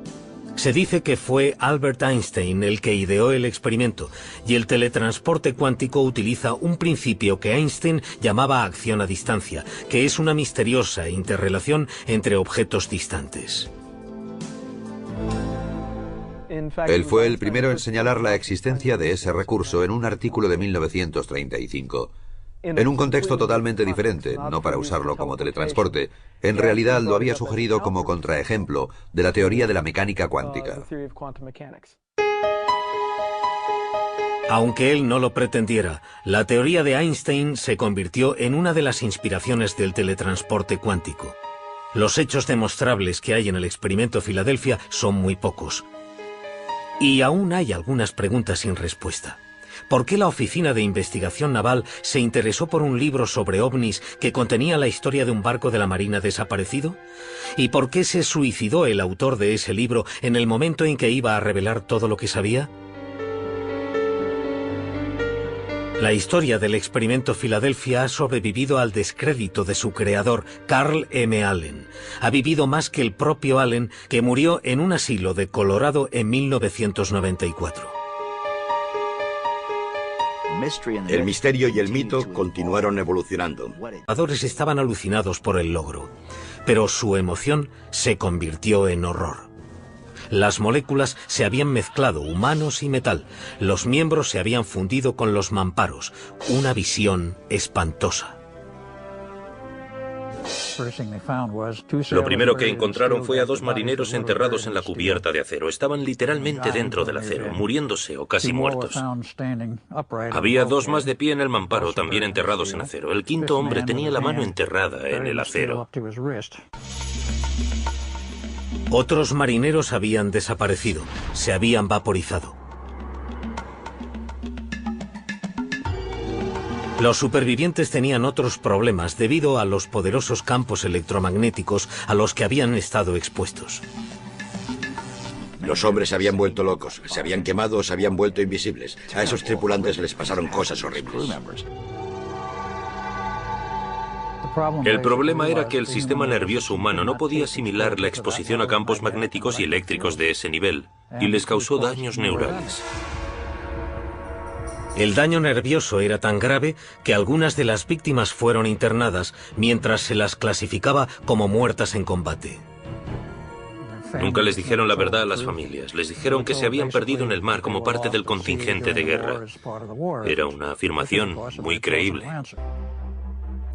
Se dice que fue Albert Einstein el que ideó el experimento, y el teletransporte cuántico utiliza un principio que Einstein llamaba acción a distancia, que es una misteriosa interrelación entre objetos distantes. Él fue el primero en señalar la existencia de ese recurso en un artículo de 1935. En un contexto totalmente diferente, no para usarlo como teletransporte. En realidad lo había sugerido como contraejemplo de la teoría de la mecánica cuántica. Aunque él no lo pretendiera, la teoría de Einstein se convirtió en una de las inspiraciones del teletransporte cuántico. Los hechos demostrables que hay en el experimento Filadelfia son muy pocos. Y aún hay algunas preguntas sin respuesta. ¿Por qué la Oficina de Investigación Naval se interesó por un libro sobre ovnis que contenía la historia de un barco de la Marina desaparecido? ¿Y por qué se suicidó el autor de ese libro en el momento en que iba a revelar todo lo que sabía? La historia del experimento Filadelfia ha sobrevivido al descrédito de su creador, Carl M. Allen. Ha vivido más que el propio Allen, que murió en un asilo de Colorado en 1994. El misterio y el mito continuaron evolucionando. Los jugadores estaban alucinados por el logro, pero su emoción se convirtió en horror. Las moléculas se habían mezclado, humanos y metal. Los miembros se habían fundido con los mamparos. Una visión espantosa. Lo primero que encontraron fue a 2 marineros enterrados en la cubierta de acero. Estaban literalmente dentro del acero, muriéndose o casi muertos. Había 2 más de pie en el mamparo, también enterrados en acero. El 5.º hombre tenía la mano enterrada en el acero. Otros marineros habían desaparecido, se habían vaporizado. Los supervivientes tenían otros problemas debido a los poderosos campos electromagnéticos a los que habían estado expuestos. Los hombres se habían vuelto locos, se habían quemado o se habían vuelto invisibles. A esos tripulantes les pasaron cosas horribles. El problema era que el sistema nervioso humano no podía asimilar la exposición a campos magnéticos y eléctricos de ese nivel, y les causó daños neurales. El daño nervioso era tan grave que algunas de las víctimas fueron internadas, mientras se las clasificaba como muertas en combate. Nunca les dijeron la verdad a las familias. Les dijeron que se habían perdido en el mar como parte del contingente de guerra. Era una afirmación muy creíble.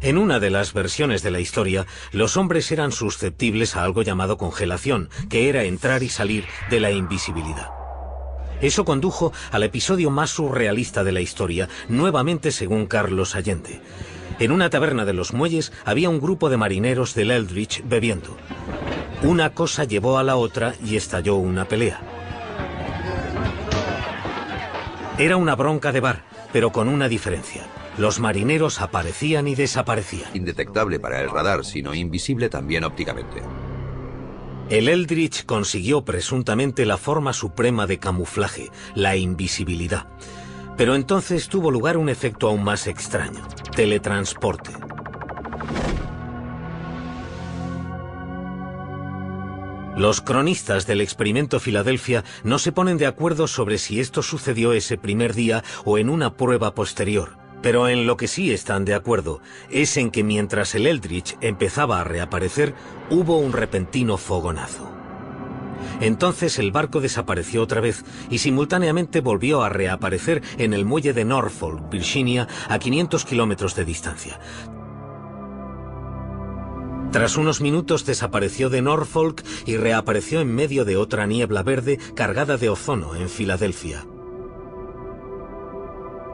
En una de las versiones de la historia, los hombres eran susceptibles a algo llamado congelación, que era entrar y salir de la invisibilidad. Eso condujo al episodio más surrealista de la historia, nuevamente según Carlos Allende. En una taberna de los muelles había un grupo de marineros del Eldridge bebiendo. Una cosa llevó a la otra y estalló una pelea. Era una bronca de bar, pero con una diferencia. Los marineros aparecían y desaparecían. Indetectable para el radar, sino invisible también ópticamente. El Eldridge consiguió presuntamente la forma suprema de camuflaje, la invisibilidad. Pero entonces tuvo lugar un efecto aún más extraño: teletransporte. Los cronistas del experimento Filadelfia no se ponen de acuerdo sobre si esto sucedió ese primer día o en una prueba posterior. Pero en lo que sí están de acuerdo es en que mientras el Eldridge empezaba a reaparecer, hubo un repentino fogonazo. Entonces el barco desapareció otra vez y simultáneamente volvió a reaparecer en el muelle de Norfolk, Virginia, a 500 kilómetros de distancia. Tras unos minutos desapareció de Norfolk y reapareció en medio de otra niebla verde cargada de ozono en Filadelfia.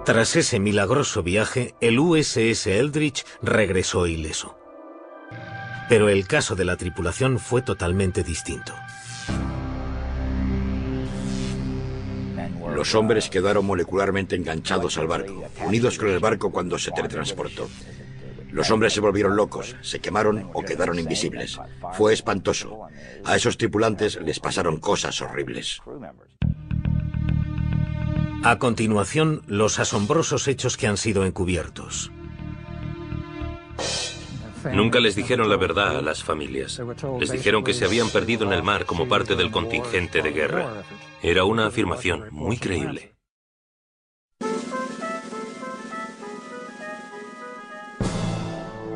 Tras ese milagroso viaje, el USS Eldridge regresó ileso. Pero el caso de la tripulación fue totalmente distinto. Los hombres quedaron molecularmente enganchados al barco, unidos con el barco cuando se teletransportó. Los hombres se volvieron locos, se quemaron o quedaron invisibles. Fue espantoso. A esos tripulantes les pasaron cosas horribles. A continuación, los asombrosos hechos que han sido encubiertos. Nunca les dijeron la verdad a las familias. Les dijeron que se habían perdido en el mar como parte del contingente de guerra. Era una afirmación muy creíble.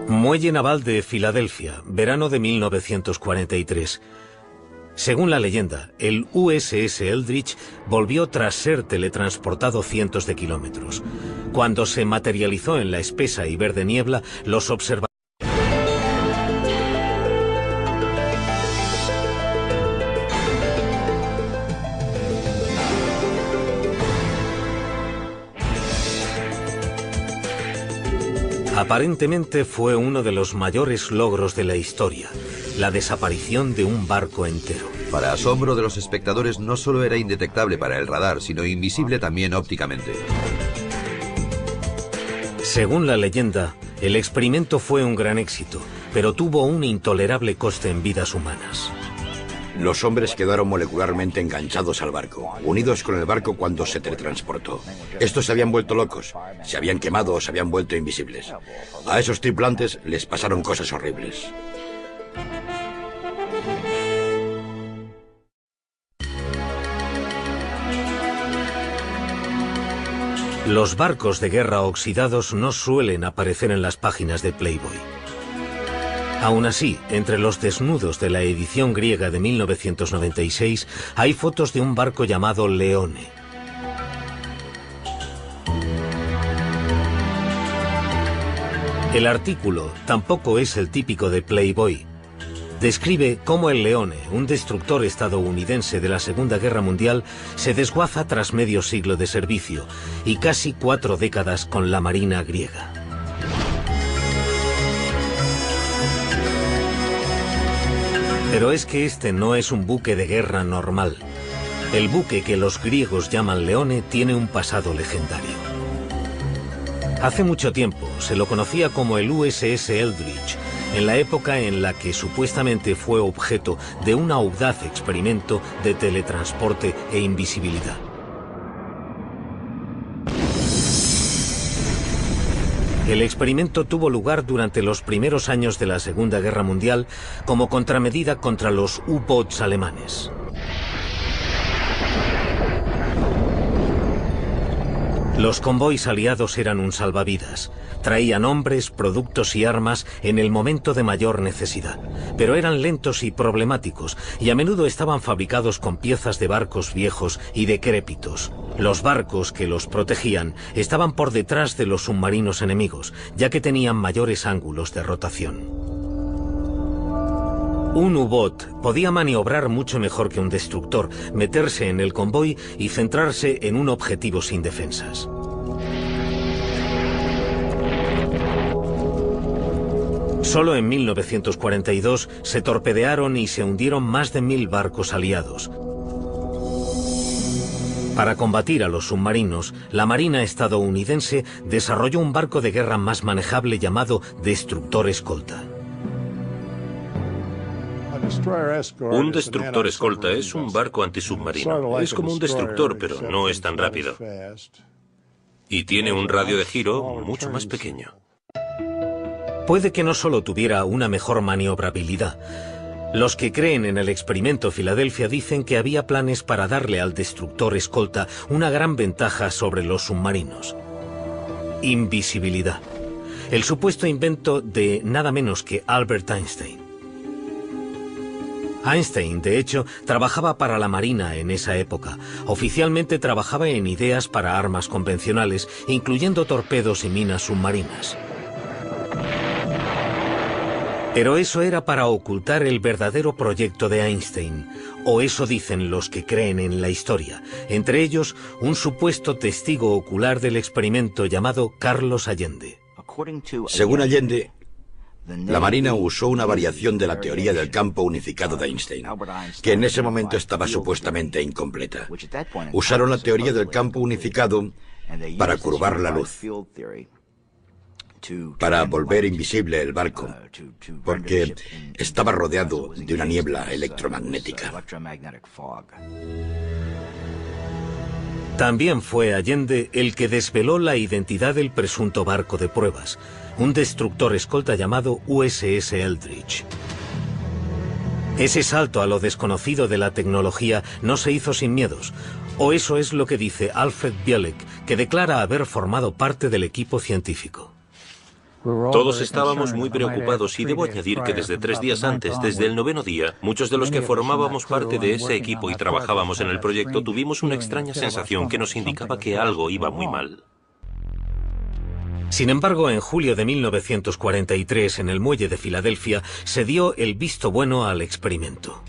Muelle Naval de Filadelfia, verano de 1943. Según la leyenda, el USS Eldridge volvió tras ser teletransportado cientos de kilómetros. Cuando se materializó en la espesa y verde niebla, los observadores aparentemente fue uno de los mayores logros de la historia, la desaparición de un barco entero. Para asombro de los espectadores, no solo era indetectable para el radar, sino invisible también ópticamente. Según la leyenda, el experimento fue un gran éxito, pero tuvo un intolerable coste en vidas humanas. Los hombres quedaron molecularmente enganchados al barco, unidos con el barco cuando se teletransportó. Estos se habían vuelto locos, se habían quemado o se habían vuelto invisibles. A esos tripulantes les pasaron cosas horribles. Los barcos de guerra oxidados no suelen aparecer en las páginas de Playboy. Aún así, entre los desnudos de la edición griega de 1996 hay fotos de un barco llamado Leone. El artículo tampoco es el típico de Playboy. Describe cómo el Leone, un destructor estadounidense de la Segunda Guerra Mundial, se desguaza tras medio siglo de servicio y casi 4 décadas con la Marina griega. Pero es que este no es un buque de guerra normal. El buque que los griegos llaman Leone tiene un pasado legendario. Hace mucho tiempo se lo conocía como el USS Eldridge, en la época en la que supuestamente fue objeto de un audaz experimento de teletransporte e invisibilidad. El experimento tuvo lugar durante los primeros años de la Segunda Guerra Mundial como contramedida contra los U-boats alemanes. Los convoys aliados eran un salvavidas. Traían hombres, productos y armas en el momento de mayor necesidad, pero eran lentos y problemáticos, y a menudo estaban fabricados con piezas de barcos viejos y decrépitos. Los barcos que los protegían estaban por detrás de los submarinos enemigos, ya que tenían mayores ángulos de rotación. Un U-boat podía maniobrar mucho mejor que un destructor, meterse en el convoy y centrarse en un objetivo sin defensas. Solo en 1942 se torpedearon y se hundieron más de 1000 barcos aliados. Para combatir a los submarinos, la Marina estadounidense desarrolló un barco de guerra más manejable llamado destructor escolta. Un destructor escolta es un barco antisubmarino. Es como un destructor, pero no es tan rápido. Y tiene un radio de giro mucho más pequeño. Puede que no solo tuviera una mejor maniobrabilidad. Los que creen en el experimento Filadelfia dicen que había planes para darle al destructor escolta una gran ventaja sobre los submarinos. Invisibilidad. El supuesto invento de nada menos que Albert Einstein. Einstein, de hecho, trabajaba para la Marina en esa época. Oficialmente trabajaba en ideas para armas convencionales, incluyendo torpedos y minas submarinas. Pero eso era para ocultar el verdadero proyecto de Einstein, o eso dicen los que creen en la historia, entre ellos un supuesto testigo ocular del experimento llamado Carlos Allende. Según Allende, la Marina usó una variación de la teoría del campo unificado de Einstein, que en ese momento estaba supuestamente incompleta. Usaron la teoría del campo unificado para curvar la luz, para volver invisible el barco, porque estaba rodeado de una niebla electromagnética. También fue Allende el que desveló la identidad del presunto barco de pruebas, un destructor escolta llamado USS Eldridge. Ese salto a lo desconocido de la tecnología no se hizo sin miedos, o eso es lo que dice Alfred Bielek, que declara haber formado parte del equipo científico. Todos estábamos muy preocupados y debo añadir que desde 3 días antes, desde el 9º día, muchos de los que formábamos parte de ese equipo y trabajábamos en el proyecto tuvimos una extraña sensación que nos indicaba que algo iba muy mal. Sin embargo, en julio de 1943, en el muelle de Filadelfia, se dio el visto bueno al experimento.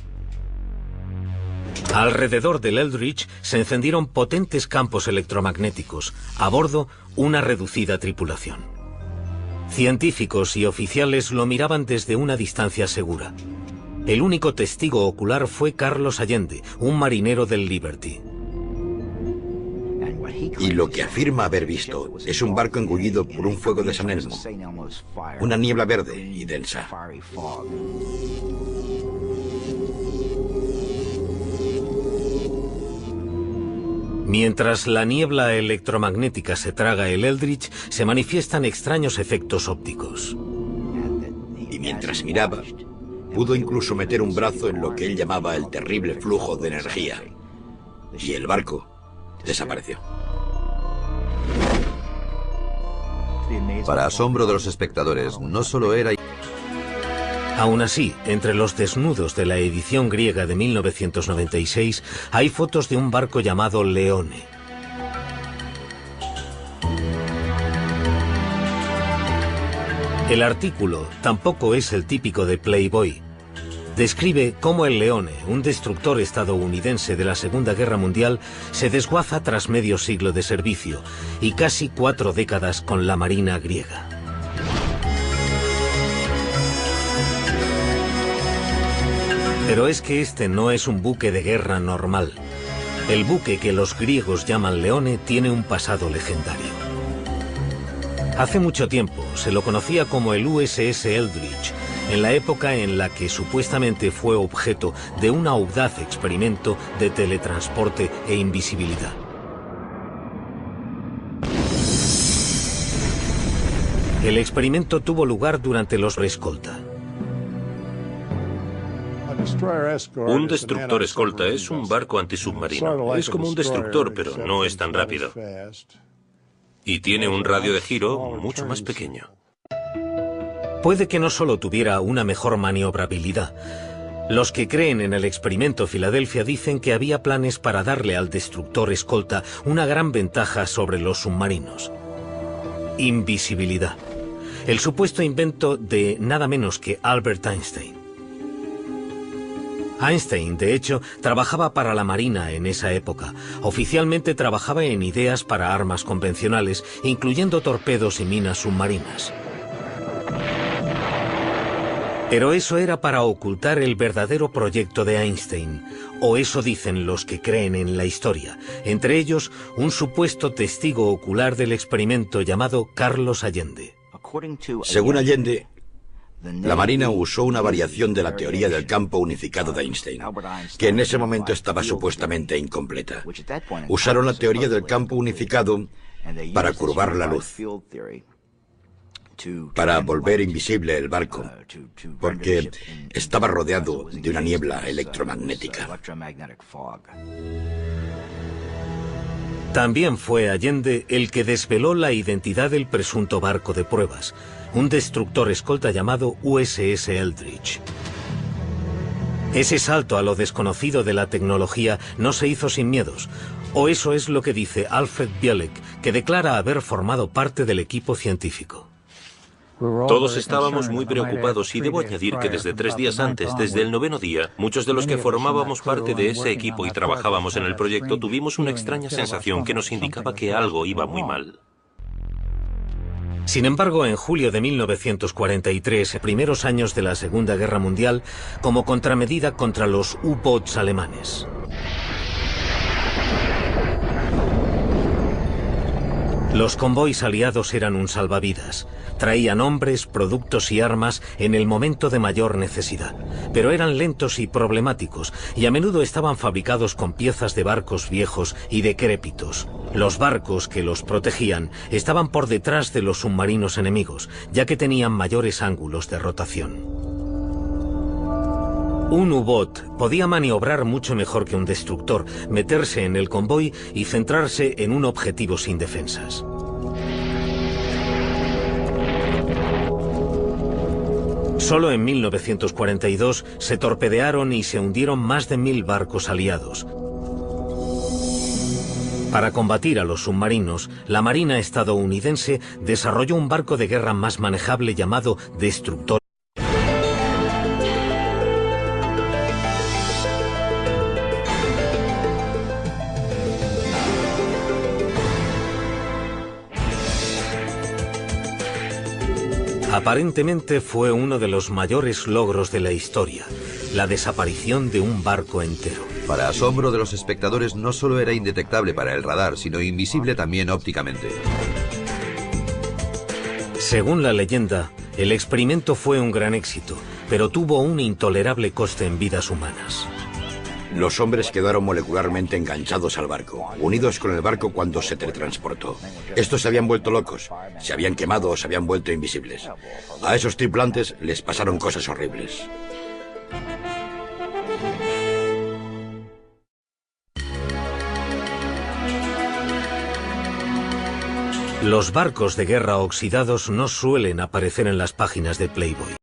Alrededor del Eldridge se encendieron potentes campos electromagnéticos. A bordo, una reducida tripulación. Científicos y oficiales lo miraban desde una distancia segura. El único testigo ocular fue Carlos Allende, un marinero del Liberty. Y lo que afirma haber visto es un barco engullido por un fuego de San Elmo, una niebla verde y densa. Mientras la niebla electromagnética se traga el Eldritch, se manifiestan extraños efectos ópticos. Y mientras miraba, pudo incluso meter un brazo en lo que él llamaba el terrible flujo de energía. Y el barco desapareció. Para asombro de los espectadores, no solo era... Aún así, entre los desnudos de la edición griega de 1996 hay fotos de un barco llamado Leone. El artículo tampoco es el típico de Playboy. Describe cómo el Leone, un destructor estadounidense de la Segunda Guerra Mundial, se desguaza tras medio siglo de servicio y casi 4 décadas con la Marina griega. Pero es que este no es un buque de guerra normal. El buque que los griegos llaman Leone tiene un pasado legendario. Hace mucho tiempo se lo conocía como el USS Eldridge, en la época en la que supuestamente fue objeto de un audaz experimento de teletransporte e invisibilidad. El experimento tuvo lugar durante los escolta. Un destructor escolta es un barco antisubmarino. Es como un destructor, pero no es tan rápido. Y tiene un radio de giro mucho más pequeño. Puede que no solo tuviera una mejor maniobrabilidad. Los que creen en el experimento Filadelfia dicen que había planes para darle al destructor escolta una gran ventaja sobre los submarinos. Invisibilidad. El supuesto invento de nada menos que Albert Einstein. Einstein, de hecho, trabajaba para la Marina en esa época. Oficialmente trabajaba en ideas para armas convencionales, incluyendo torpedos y minas submarinas. Pero eso era para ocultar el verdadero proyecto de Einstein, o eso dicen los que creen en la historia, entre ellos un supuesto testigo ocular del experimento llamado Carlos Allende. Según Allende, la Marina usó una variación de la teoría del campo unificado de Einstein, que en ese momento estaba supuestamente incompleta. Usaron la teoría del campo unificado para curvar la luz, para volver invisible el barco, porque estaba rodeado de una niebla electromagnética. También fue Allende el que desveló la identidad del presunto barco de pruebas, un destructor escolta llamado USS Eldridge. Ese salto a lo desconocido de la tecnología no se hizo sin miedos, o eso es lo que dice Alfred Bielek, que declara haber formado parte del equipo científico. Todos estábamos muy preocupados y debo añadir que desde 3 días antes, desde el 9º día, muchos de los que formábamos parte de ese equipo y trabajábamos en el proyecto tuvimos una extraña sensación que nos indicaba que algo iba muy mal. Sin embargo, en julio de 1943, primeros años de la Segunda Guerra Mundial, como contramedida contra los U-boats alemanes. Los convoys aliados eran un salvavidas. Traían hombres, productos y armas en el momento de mayor necesidad. Pero eran lentos y problemáticos, y a menudo estaban fabricados con piezas de barcos viejos y decrépitos. Los barcos que los protegían estaban por detrás de los submarinos enemigos, ya que tenían mayores ángulos de rotación. Un U-boat podía maniobrar mucho mejor que un destructor, meterse en el convoy y centrarse en un objetivo sin defensas. Solo en 1942 se torpedearon y se hundieron más de 1000 barcos aliados. Para combatir a los submarinos, la Marina estadounidense desarrolló un barco de guerra más manejable llamado destructor. Aparentemente fue uno de los mayores logros de la historia, la desaparición de un barco entero. Para asombro de los espectadores, no solo era indetectable para el radar, sino invisible también ópticamente. Según la leyenda, el experimento fue un gran éxito, pero tuvo un intolerable coste en vidas humanas. Los hombres quedaron molecularmente enganchados al barco, unidos con el barco cuando se teletransportó. Estos se habían vuelto locos, se habían quemado o se habían vuelto invisibles. A esos tripulantes les pasaron cosas horribles. Los barcos de guerra oxidados no suelen aparecer en las páginas de Playboy.